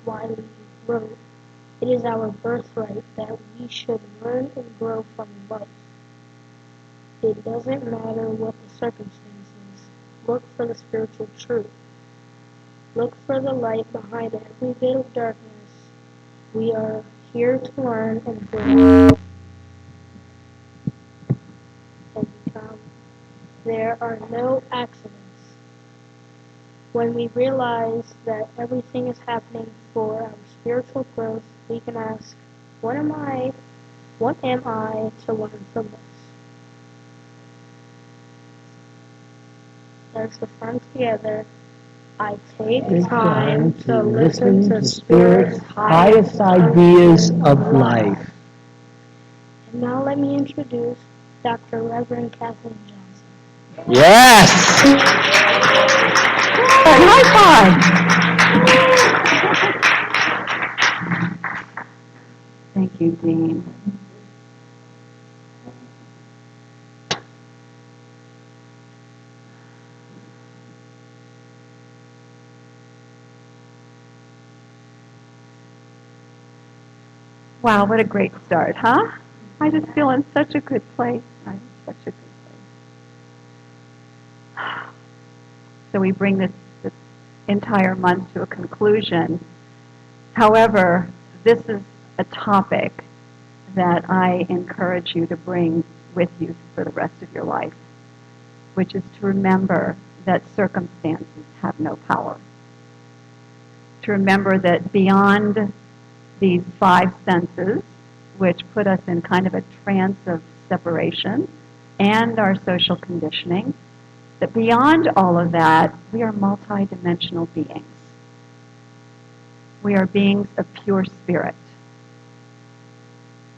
Wiley wrote, "It is our birthright that we should learn and grow from life. It doesn't matter what the circumstances. Look for the spiritual truth. Look for the light behind every bit of darkness. We are here to learn and grow and become. There are no accidents. When we realize that everything is happening for our spiritual growth, we can ask, what am I to learn from this?" Let's affirm together. I take time to listen to Spirit's highest ideas of life. And now let me introduce Dr. Reverend Kathleen Johnson. Yes! High five! Thank you, Dean. Wow, what a great start, huh? I just feel in such a good place. I'm in such a good place. So we bring this entire month to a conclusion. However, this is a topic that I encourage you to bring with you for the rest of your life, which is to remember that circumstances have no power. To remember that beyond these five senses, which put us in kind of a trance of separation, and our social conditioning, that beyond all of that, we are multidimensional beings. We are beings of pure spirit.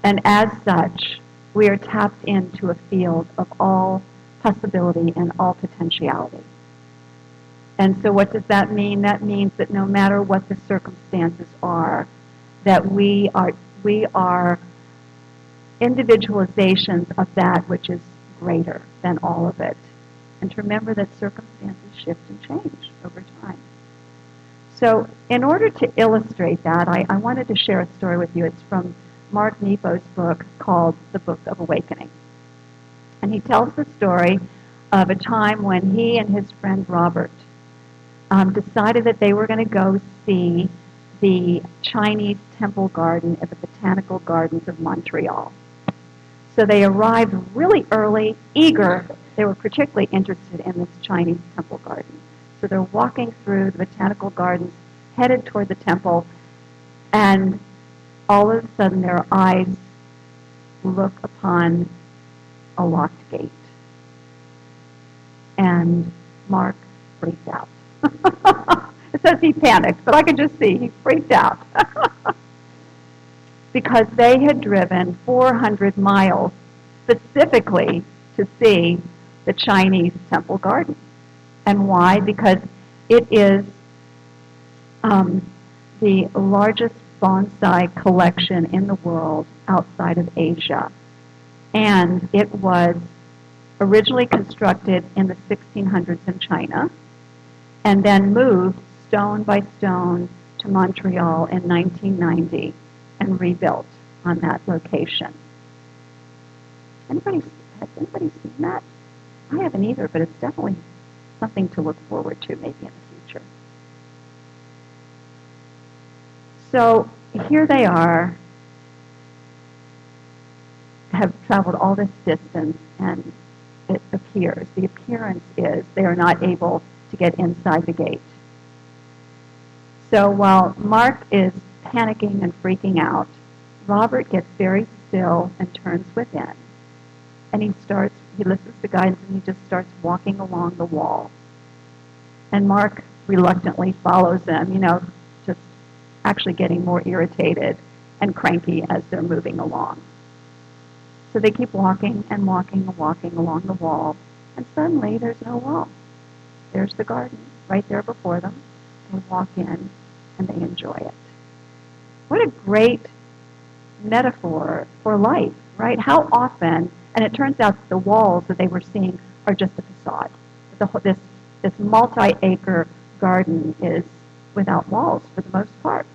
And as such, we are tapped into a field of all possibility and all potentiality. And so what does that mean? That means that no matter what the circumstances are, that we are individualizations of that which is greater than all of it. And to remember that circumstances shift and change over time. So in order to illustrate that, I wanted to share a story with you. It's from Mark Nepo's book called The Book of Awakening. And he tells the story of a time when he and his friend Robert decided that they were going to go see the Chinese temple garden at the Botanical Gardens of Montreal. So they arrived really early, eager. They were particularly interested in this Chinese temple garden. So they're walking through the Botanical Gardens, headed toward the temple, and all of a sudden their eyes look upon a locked gate. And Mark freaked out. It says he panicked, but I could just see he freaked out. Because they had driven 400 miles specifically to see the Chinese temple garden. And why? Because it is the largest bonsai collection in the world outside of Asia. And it was originally constructed in the 1600s in China, and then moved stone by stone to Montreal in 1990 and rebuilt on that location. Has anybody seen that? I haven't either, but it's definitely something to look forward to maybe in the future. So here they are, have traveled all this distance, and the appearance is they are not able to get inside the gate. So while Mark is panicking and freaking out, Robert gets very still and turns within. And he listens to guidance, and he just starts walking along the wall. And Mark reluctantly follows them, just actually getting more irritated and cranky as they're moving along. So they keep walking and walking and walking along the wall, and suddenly there's no wall. There's the garden right there before them. They walk in and they enjoy it. What a great metaphor for life, right? How often, and it turns out that the walls that they were seeing are just a facade. This multi-acre garden is without walls for the most part.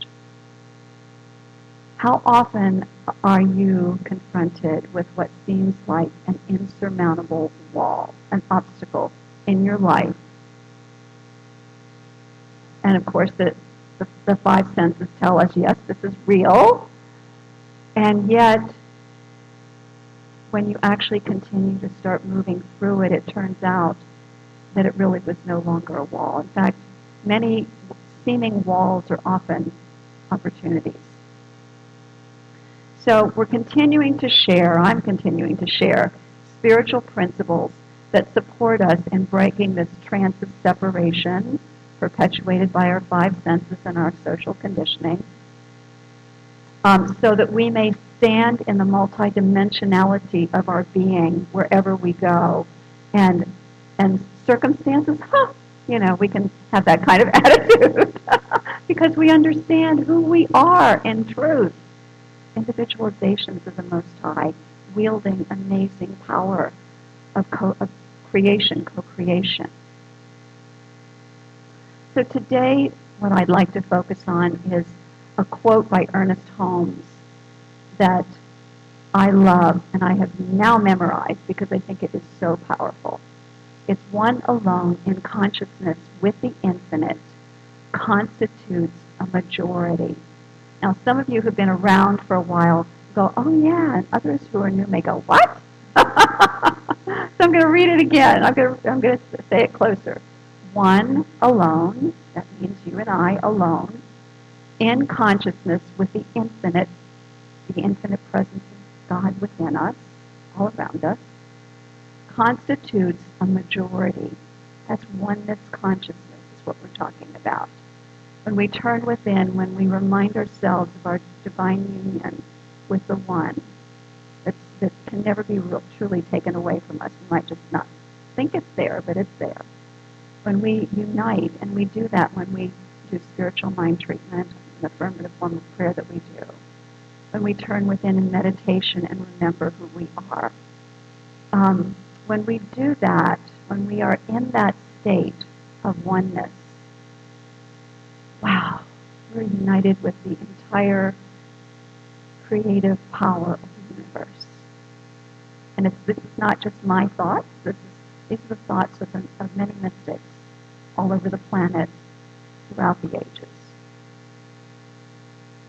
How often are you confronted with what seems like an insurmountable wall, an obstacle in your life? And of course, the five senses tell us, yes, this is real. And yet, when you actually continue to start moving through it, it turns out that it really was no longer a wall. In fact, many seeming walls are often opportunities. So I'm continuing to share spiritual principles that support us in breaking this trance of separation perpetuated by our five senses and our social conditioning, so that we may stand in the multidimensionality of our being wherever we go. And circumstances, we can have that kind of attitude because we understand who we are in truth. Individualizations of the Most High, wielding amazing power of co-creation. So today, what I'd like to focus on is a quote by Ernest Holmes that I love and I have now memorized because I think it is so powerful. It's one alone in consciousness with the infinite constitutes a majority. Now, some of you who've been around for a while go, oh yeah, and others who are new may go, what? So I'm going to read it again. I'm going to say it closer. One alone, that means you and I alone, in consciousness with the infinite presence of God within us, all around us, constitutes a majority. That's oneness consciousness is what we're talking about. When we turn within, when we remind ourselves of our divine union with the One, that can never be truly taken away from us. We might just not think it's there, but it's there. When we unite, and we do that when we do spiritual mind treatment, an affirmative form of prayer that we do, when we turn within in meditation and remember who we are. When we do that, when we are in that state of oneness, wow, we're united with the entire creative power of the universe. And this is not just my thoughts. These are the thoughts of many mystics all over the planet throughout the ages.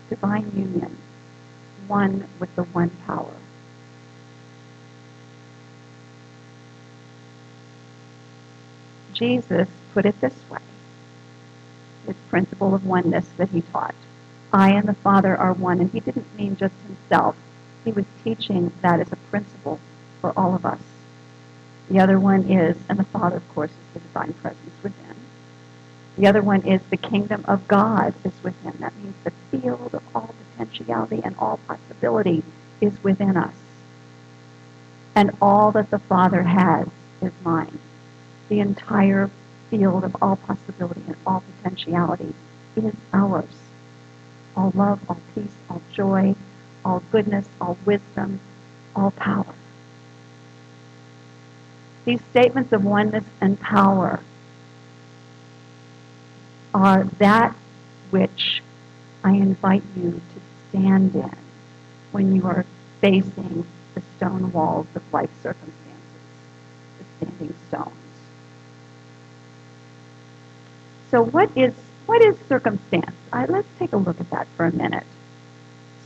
Divine union, one with the one power. Jesus put it this way, his principle of oneness that he taught. I and the Father are one, and he didn't mean just himself. He was teaching that as a principle for all of us. The other one is, and the Father, of course, is the divine presence within. The other one is the kingdom of God is within. That means the field of all potentiality and all possibility is within us. And all that the Father has is mine. The entire field of all possibility and all potentiality is ours. All love, all peace, all joy, all goodness, all wisdom, all power. These statements of oneness and power are that which I invite you to stand in when you are facing the stone walls of life circumstances, the standing stones. So what is circumstance? Let's take a look at that for a minute.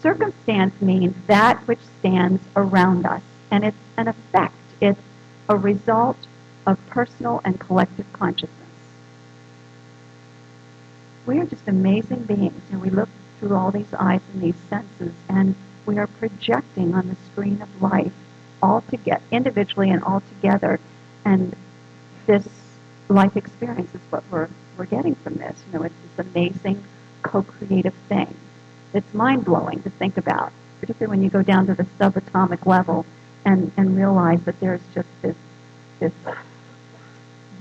Circumstance means that which stands around us, and it's an effect. It's a result of personal and collective consciousness. We are just amazing beings, and we look through all these eyes and these senses, and we are projecting on the screen of life all together, individually and all together, and this life experience is what we're getting from this. It's this amazing co-creative thing. It's mind-blowing to think about, particularly when you go down to the subatomic level and realize that there's just this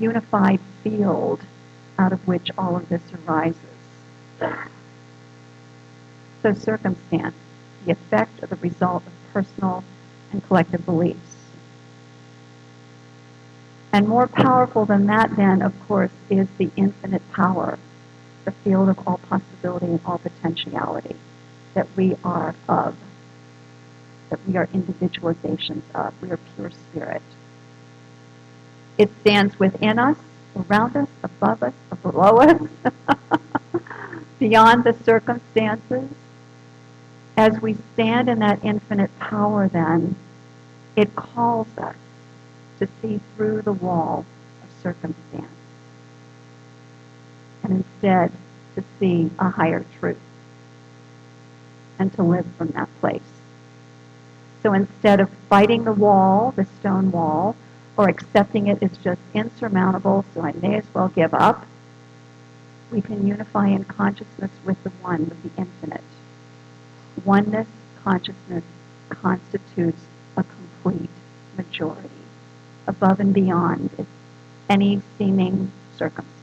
unified field out of which all of this arises. So circumstance, the effect or the result of personal and collective beliefs. And more powerful than that, then, of course, is the infinite power, the field of all possibility and all potentiality. that we are of, that we are individualizations of. We are pure spirit. It stands within us, around us, above us, below us, beyond the circumstances. As we stand in that infinite power then, it calls us to see through the wall of circumstance and instead to see a higher truth and to live from that place. So instead of fighting the wall, the stone wall, or accepting it as just insurmountable, so I may as well give up, we can unify in consciousness with the one, with the infinite. Oneness consciousness constitutes a complete majority, above and beyond any seeming circumstance.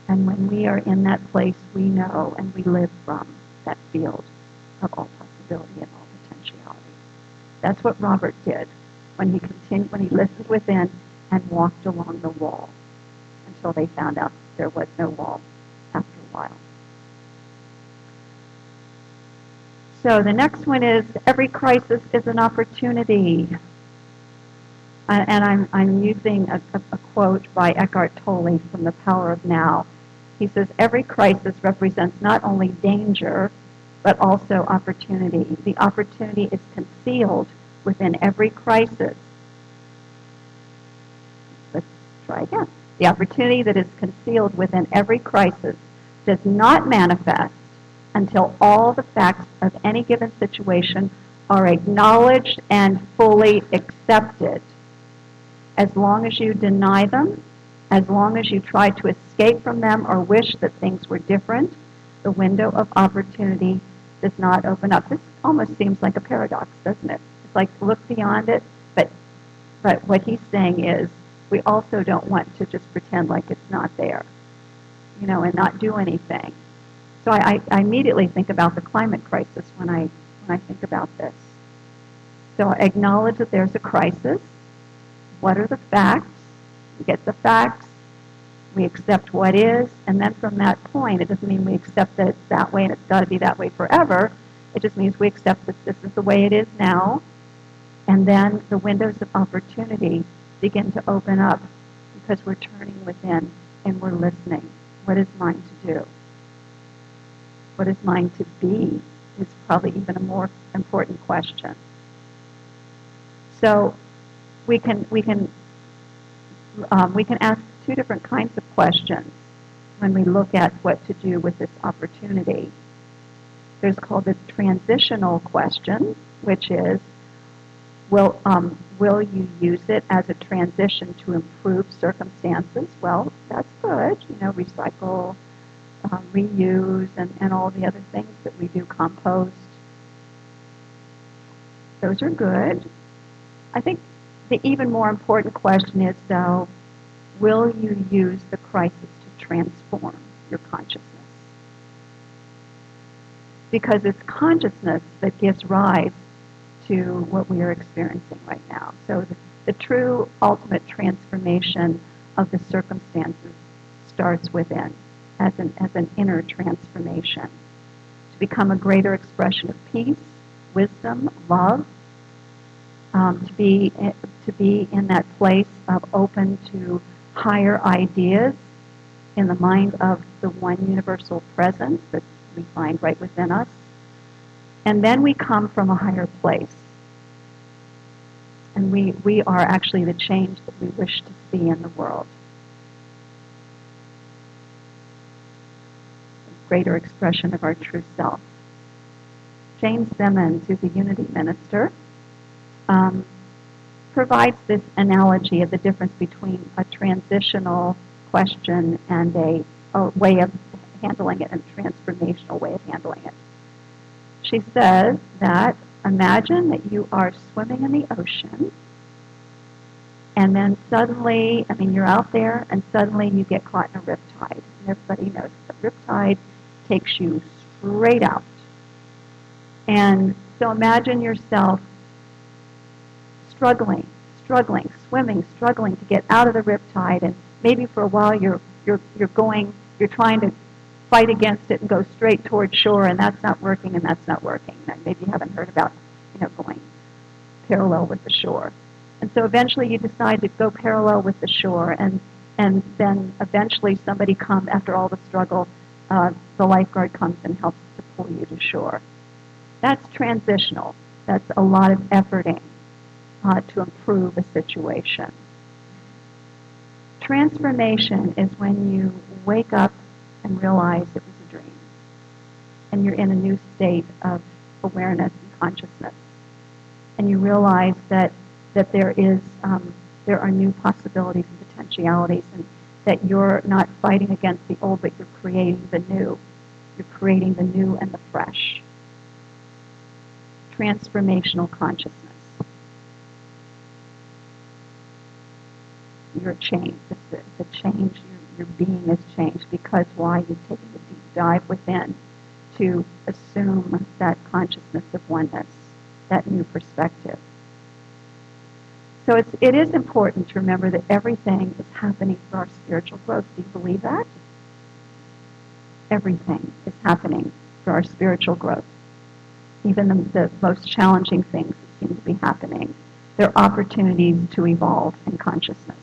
And when we are in that place, we know and we live from that field of all possibility and all potentiality. That's what Robert did when he listened within and walked along the wall until they found out there was no wall after a while. So the next one is every crisis is an opportunity. And I'm using a quote by Eckhart Tolle from The Power of Now. He says, every crisis represents not only danger, but also opportunity. The opportunity is concealed within every crisis. Let's try again. The opportunity that is concealed within every crisis does not manifest until all the facts of any given situation are acknowledged and fully accepted. As long as you deny them, as long as you try to escape from them or wish that things were different, the window of opportunity does not open up. This almost seems like a paradox, doesn't it? It's like look beyond it, but what he's saying is we also don't want to just pretend like it's not there, and not do anything. So I immediately think about the climate crisis when I think about this. So I acknowledge that there's a crisis. What are the facts? We get the facts. We accept what is. And then from that point, it doesn't mean we accept that it's that way and it's got to be that way forever. It just means we accept that this is the way it is now. And then the windows of opportunity begin to open up because we're turning within and we're listening. What is mine to do? What is mine to be is probably even a more important question. So we can ask two different kinds of questions when we look at what to do with this opportunity. There's called the transitional question, which is, will you use it as a transition to improve circumstances? Well, that's good. Recycle, reuse, and all the other things that we do, compost. Those are good. I think the even more important question is, though, will you use the crisis to transform your consciousness? Because it's consciousness that gives rise to what we are experiencing right now. So the true ultimate transformation of the circumstances starts within, as an inner transformation, to become a greater expression of peace, wisdom, love, to be in that place of open to higher ideas in the mind of the one universal presence that we find right within us. And then we come from a higher place. And we are actually the change that we wish to see in the world. A greater expression of our true self. James Simmons, who's a unity minister, provides this analogy of the difference between a transitional question and a way of handling it, and a transformational way of handling it. She says that imagine that you are swimming in the ocean, and then suddenly, you're out there, and suddenly you get caught in a riptide. And everybody knows the riptide takes you straight out. And so imagine yourself struggling, swimming, struggling to get out of the riptide, and maybe for a while you're trying to fight against it and go straight toward shore, and that's not working, and that's not working. Maybe you haven't heard about, going parallel with the shore. And so eventually you decide to go parallel with the shore, and then eventually somebody comes, after all the struggle, the lifeguard comes and helps to pull you to shore. That's transitional. That's a lot of efforting to improve a situation. Transformation is when you wake up and realize it was a dream, and you're in a new state of awareness and consciousness, and you realize that there are new possibilities and potentialities, and that you're not fighting against the old, but you're creating the new. You're creating the new and the fresh. Transformational consciousness. You're changed. The change, your being is changed because why? You've taken a deep dive within to assume that consciousness of oneness, that new perspective. So it is important to remember that everything is happening for our spiritual growth. Do you believe that? Everything is happening for our spiritual growth. Even the most challenging things that seem to be happening. They're opportunities to evolve in consciousness.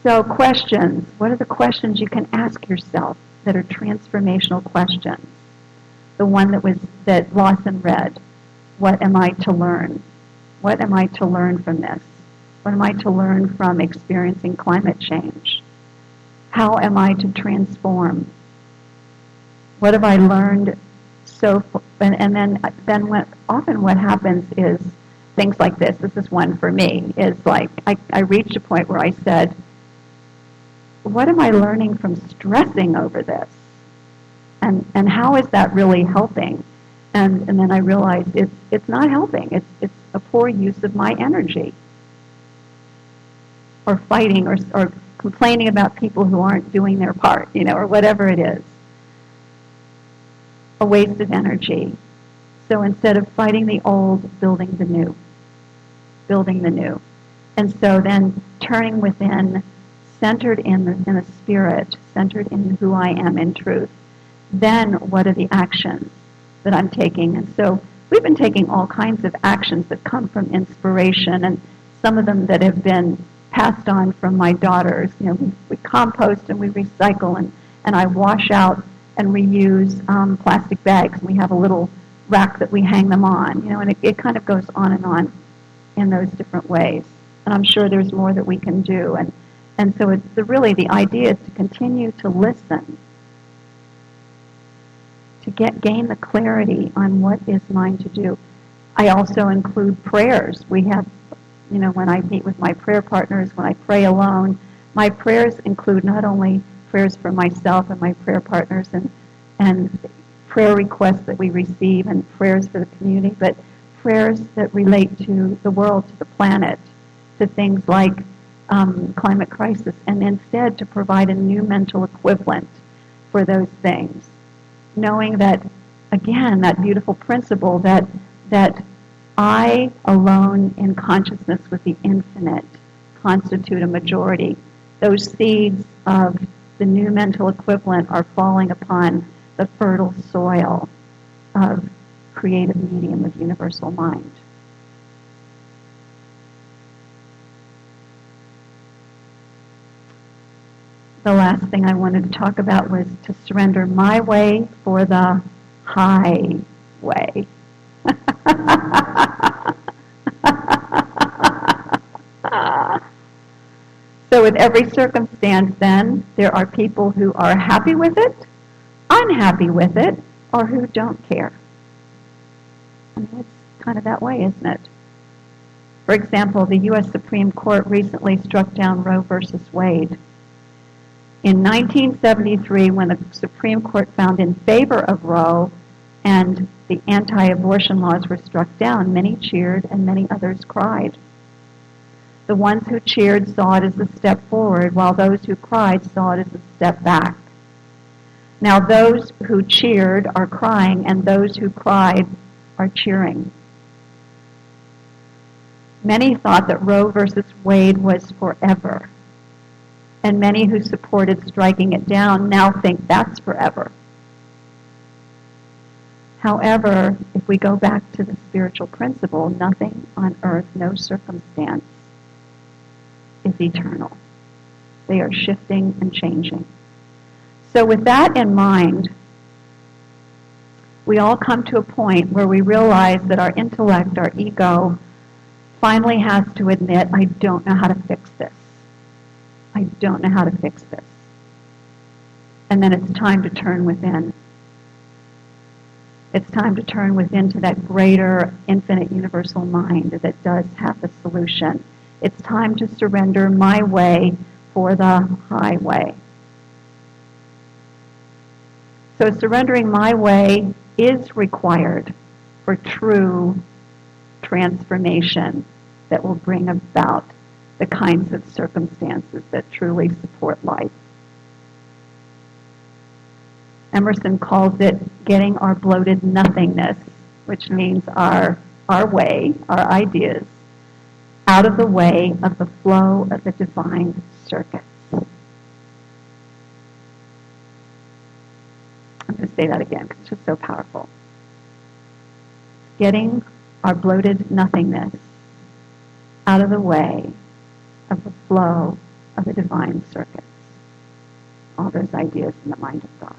So questions. What are the questions you can ask yourself that are transformational questions? The one that Lawson read. What am I to learn? What am I to learn from this? What am I to learn from experiencing climate change? How am I to transform? What have I learned and then what happens is things like this. This is one for me. Is like I reached a point where I said, what am I learning from stressing over this? And how is that really helping? And then I realized it's not helping. It's a poor use of my energy. Or fighting or complaining about people who aren't doing their part, or whatever it is. A waste of energy. So instead of fighting the old, building the new. Building the new. And so then turning within, centered in the spirit, centered in who I am in truth. Then what are the actions that I'm taking? And so we've been taking all kinds of actions that come from inspiration, and some of them that have been passed on from my daughters. We compost and we recycle, and I wash out and reuse plastic bags. We have a little rack that we hang them on, and it kind of goes on and on in those different ways. And I'm sure there's more that we can do. And so it's really the idea is to continue to listen, to gain the clarity on what is mine to do. I also include prayers. We have, when I meet with my prayer partners, when I pray alone, my prayers include not only prayers for myself and my prayer partners and prayer requests that we receive and prayers for the community, but prayers that relate to the world, to the planet, to things like climate crisis, and instead to provide a new mental equivalent for those things. Knowing that, again, that beautiful principle that I alone in consciousness with the infinite constitute a majority. Those seeds of the new mental equivalent are falling upon the fertile soil of creative medium of universal mind. The last thing I wanted to talk about was to surrender my way for the high way. So with every circumstance then, there are people who are happy with it, unhappy with it, or who don't care. I mean, it's kind of that way, isn't it? For example, the U.S. Supreme Court recently struck down Roe versus Wade. In 1973, when the Supreme Court found in favor of Roe and the anti-abortion laws were struck down, many cheered and many others cried. The ones who cheered saw it as a step forward, while those who cried saw it as a step back. Now those who cheered are crying, and those who cried are cheering. Many thought that Roe versus Wade was forever. And many who supported striking it down now think that's forever. However, if we go back to the spiritual principle, nothing on earth, no circumstance is eternal. They are shifting and changing. So with that in mind, we all come to a point where we realize that our intellect, our ego, finally has to admit, I don't know how to fix this. I don't know how to fix this. And then it's time to turn within. It's time to turn within to that greater, infinite, universal mind that does have the solution. It's time to surrender my way for the highway. So surrendering my way is required for true transformation that will bring about the kinds of circumstances that truly support life. Emerson calls it getting our bloated nothingness, which means our way, our ideas, out of the way of the flow of the divine circuits. I'm going to say that again because it's just so powerful. Getting our bloated nothingness out of the way of the flow of the divine circuits. All those ideas in the mind of God.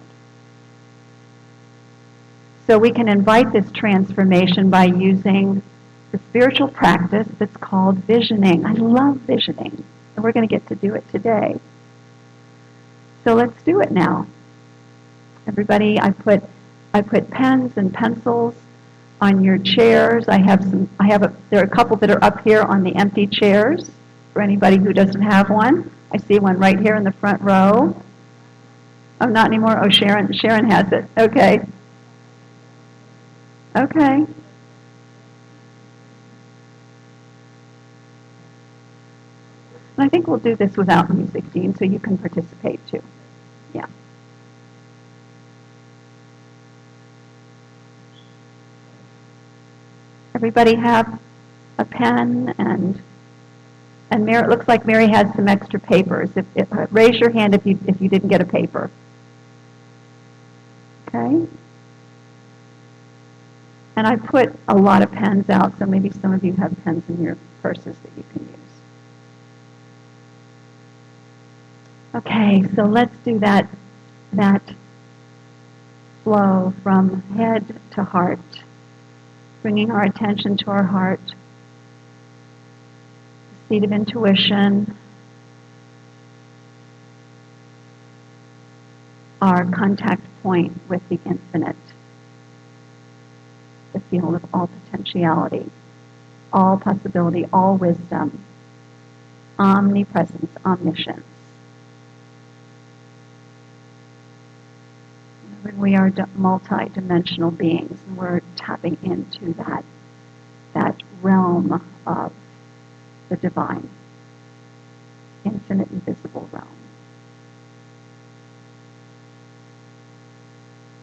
So we can invite this transformation by using the spiritual practice that's called visioning. I love visioning, and we're going to get to do it today. So let's do it now. Everybody, I put pens and pencils on your chairs. There are a couple that are up here on the empty chairs for anybody who doesn't have one. I see one right here in the front row. Oh, not anymore. Oh, Sharon has it. Okay. Okay. And I think we'll do this without music, Dean, so you can participate too. Yeah. Everybody have a pen and Mary, it looks like Mary has some extra papers. Raise your hand if you didn't get a paper. Okay. And I put a lot of pens out, so maybe some of you have pens in your purses that you can use. Okay, so let's do that flow from head to heart, bringing our attention to our heart, the seat of intuition, our contact point with the infinite, the field of all potentiality, all possibility, all wisdom, omnipresence, omniscience. We are multi-dimensional beings, and we're tapping into that realm of the divine, infinite, invisible realm.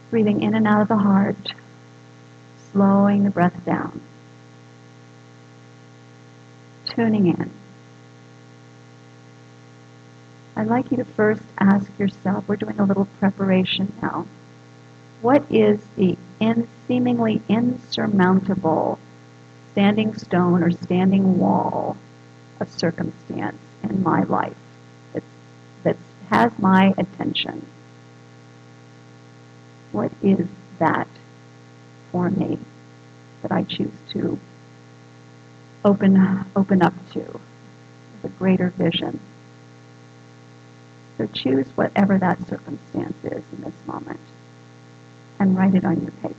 Breathing in and out of the heart, slowing the breath down, tuning in. I'd like you to first ask yourself, we're doing a little preparation now, what is the seemingly insurmountable standing stone or standing wall of circumstance in my life that has my attention? What is that for me that I choose to open up to with a greater vision? So choose whatever that circumstance is in this moment and write it on your paper.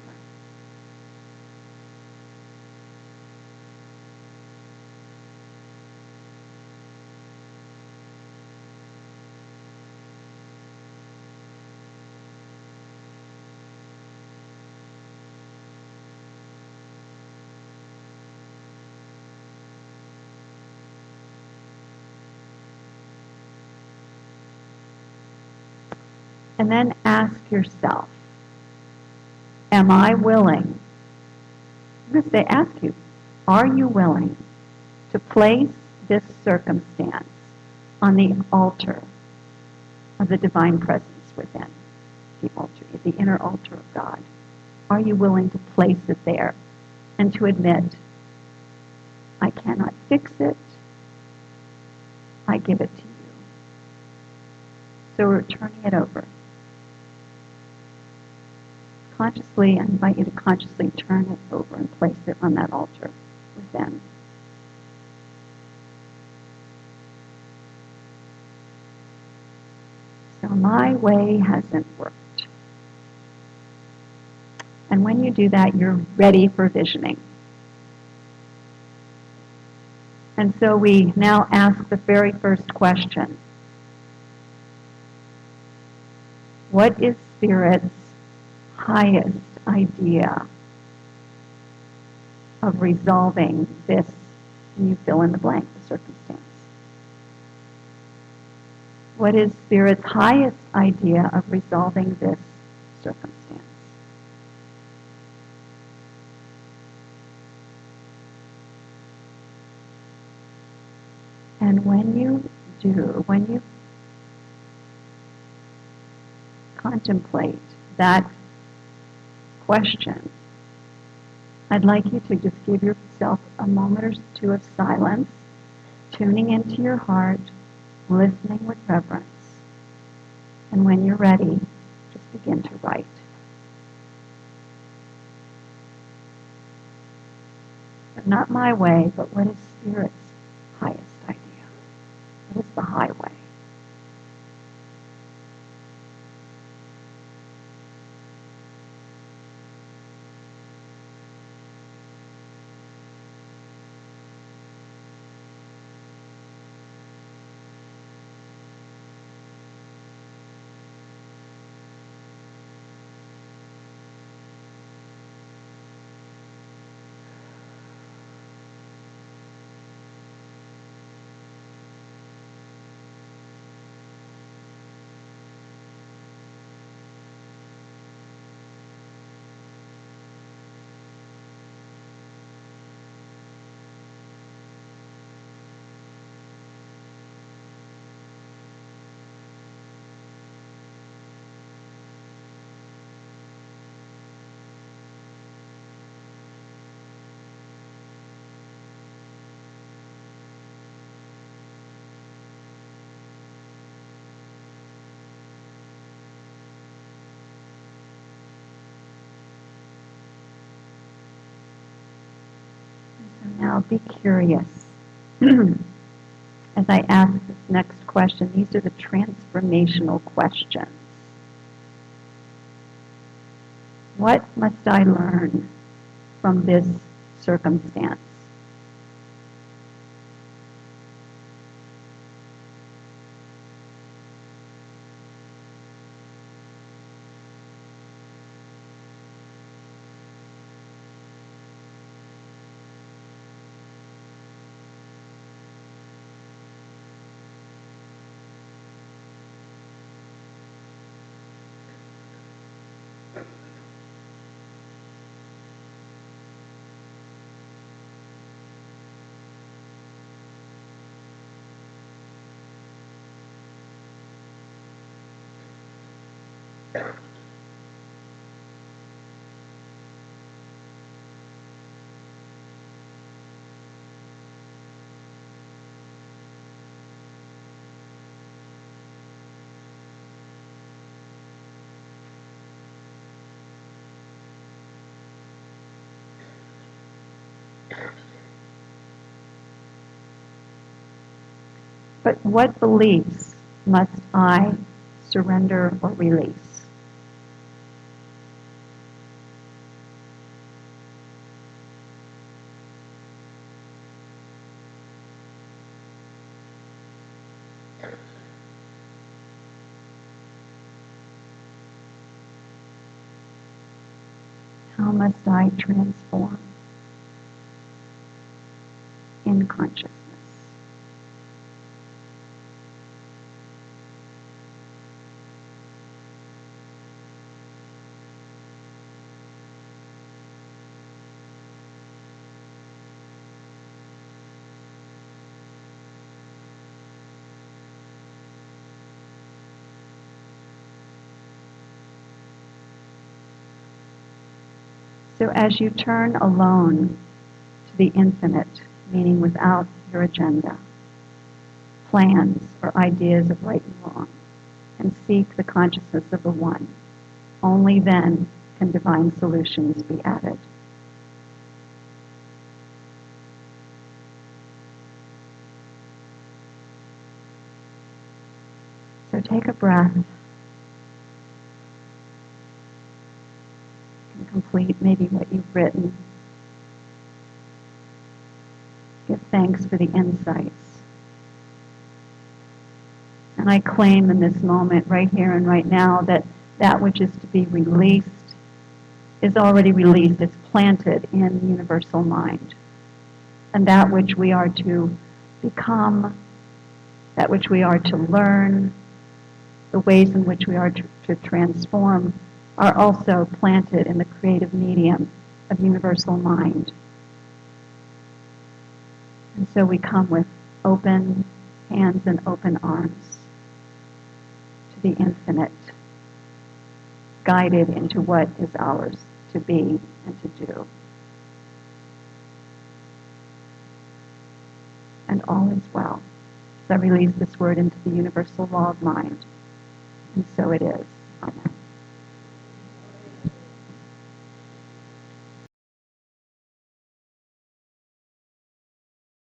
And then ask yourself, am I willing? I'm going to say, ask you, are you willing to place this circumstance on the altar the divine presence within the altar, the inner altar of God? Are you willing to place it there and to admit, I cannot fix it, I give it to you. So we're turning it over. Consciously, I invite you to consciously turn it over and place it on that altar within. So my way hasn't worked. And when you do that, you're ready for visioning. And so we now ask the very first question. What is Spirit's highest idea of resolving this, and you fill in the blank, the circumstance? What is Spirit's highest idea of resolving this circumstance? And when you do, when you contemplate that question, I'd like you to just give yourself a moment or two of silence, tuning into your heart, listening with reverence. And when you're ready, just begin to write. But not my way, but what is Spirit's highest idea? What is the highway? Now be curious. As I ask this next question, these are the transformational questions. What must I learn from this circumstance? But what beliefs must I surrender or release? How must I transform in consciousness? So as you turn alone to the infinite, meaning without your agenda, plans, or ideas of right and wrong, and seek the consciousness of the One, only then can divine solutions be added. So take a breath and complete maybe what you've written. Give thanks for the insights. And I claim in this moment, right here and right now, that that which is to be released is already released. It's planted in universal mind. And that which we are to become, that which we are to learn, the ways in which we are to transform are also planted in the creative medium of universal mind. And so we come with open hands and open arms to the infinite, guided into what is ours to be and to do. And all is well. So I release this word into the universal law of mind. And so it is. Amen.